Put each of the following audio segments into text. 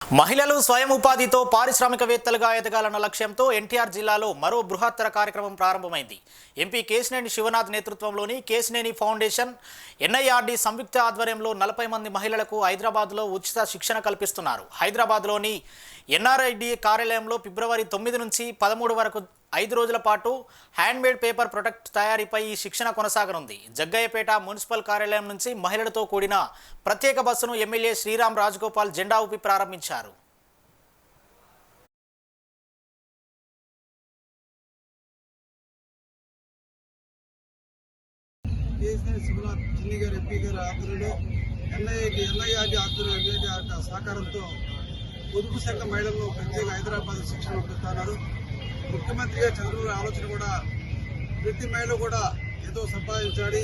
మహిళలు స్వయం ఉపాధితో పారిశ్రామికవేత్తలుగా ఎదగాలన్న లక్ష్యంతో ఎన్టీఆర్ జిల్లాలో మరో బృహత్తర కార్యక్రమం ప్రారంభమైంది. ఎంపీ కేశినేని శివనాథ్ నేతృత్వంలోని కేశినేని ఫౌండేషన్ ఎన్ఐఆర్డి సంయుక్త ఆధ్వర్యంలో 40 మంది మహిళలకు హైదరాబాద్లో ఉచిత శిక్షణ కల్పిస్తున్నారు. హైదరాబాద్లోని ఎన్ఆర్ఐడి కార్యాలయంలో ఫిబ్రవరి 9 నుంచి 13 వరకు 5 రోజుల పాటు హ్యాండ్మేడ్ పేపర్ ప్రొడక్ట్ తయారీపై ఈ శిక్షణ కొనసాగనుంది. జగ్గయ్యపేట మున్సిపల్ కార్యాలయం నుంచి మహిళలతో కూడిన ప్రత్యేక బస్సును ఎమ్మెల్యే శ్రీరామ్ రాజగోపాల్ జెండా ఊపి ప్రారంభించారు. కేశినేని శివనాథ్ చిన్ని గారు ఎంపీ గారి ఆధ్వర్యంలో ఎన్ఐఆర్డి ఆధ్వర్యంలో సహకారంతో పొదుపు సంఘ మహిళలను ప్రత్యేక హైదరాబాద్ శిక్షణ ఇస్తున్నారు. ముఖ్యమంత్రి గారు చంద్రబాబు ఆలోచన కూడా ప్రతి మహిళ కూడా ఏదో సంపాదించాలి,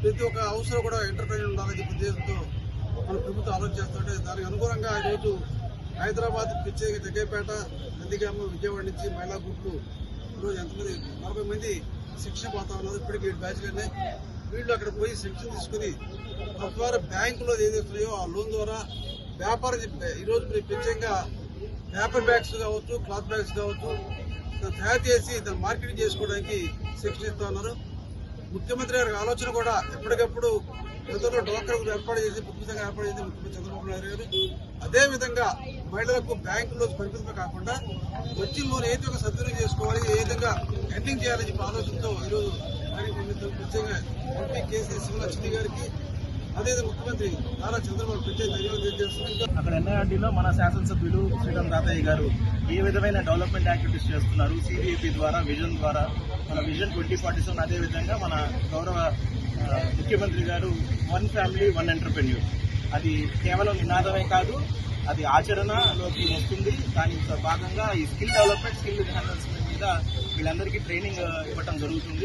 ప్రతి ఒక్క అవసరం కూడా ఎంటర్ప్రైనర్ ఉండాలని చెప్పి ఉద్దేశంతో మన ప్రభుత్వం ఆలోచన చేస్తుంటే దానికి అనుగుణంగా ఈరోజు హైదరాబాద్ ప్రత్యేక జగ్గయ్యపేట, నందిగామ, విజయవాడ నుంచి మహిళా గ్రూపులు ఈరోజు ఎంతమంది 40 మంది శిక్షణ పోతా ఉన్నారు. ఇప్పటికీ 7 బ్యాచ్లు వీళ్ళు అక్కడ పోయి శిక్షణ తీసుకుని తద్వారా బ్యాంకులో ఏదైతున్నాయో ఆ లోన్ ద్వారా వ్యాపారం ఈరోజు ప్రత్యేకంగా పేపర్ బ్యాగ్స్ కావచ్చు, క్లాత్ బ్యాగ్స్ కావచ్చు తయారు చేసి దాన్ని మార్కెటింగ్ చేసుకోవడానికి శిక్షణ ఇస్తా ఉన్నారు. ముఖ్యమంత్రి గారి ఆలోచన కూడా ఎప్పటికప్పుడు గతంలో డ్వాక్రా ఏర్పాటు చేసి పుస్తకంగా ఏర్పాటు చేసి ముఖ్యమంత్రి చంద్రబాబు నాయుడు గారు అదేవిధంగా మహిళలకు బ్యాంకులో పరిమితమే కాకుండా వచ్చిన లోన్ ఏదో ఒక సద్వినియోగం చేసుకోవాలి, ఏ విధంగా ఎండింగ్ చేయాలని చెప్పి ఆలోచనతో ఈరోజు ప్రత్యేకంగా ఎంపీ కేసీఆర్ శివనాథ్ చిన్ని గారికి అదే ముఖ్యమంత్రి నారా చంద్రబాబు ప్రత్యేక ధన్యవాదాలు చేస్తున్నారు. అక్కడ ఎన్ఐఆర్డీలో మన శాసనసభ్యులు శ్రీరామ్ రాతయ్య గారు ఏ విధమైన డెవలప్మెంట్ యాక్టివిటీస్ చేస్తున్నారు, సిబిఐపి ద్వారా, విజన్ ద్వారా, మన విజన్ 2047, అదేవిధంగా మన గౌరవ ముఖ్యమంత్రి గారు 1 ఫ్యామిలీ 1 ఎంటర్‌ప్రెన్యూర్, అది కేవలం నినాదమే కాదు, అది ఆచరణలోకి వస్తుంది. దాని భాగంగా ఈ స్కిల్ డెవలప్మెంట్, స్కిల్ ఎన్హాన్స్మెంట్ మీద వీళ్ళందరికీ ట్రైనింగ్ ఇవ్వడం జరుగుతుంది.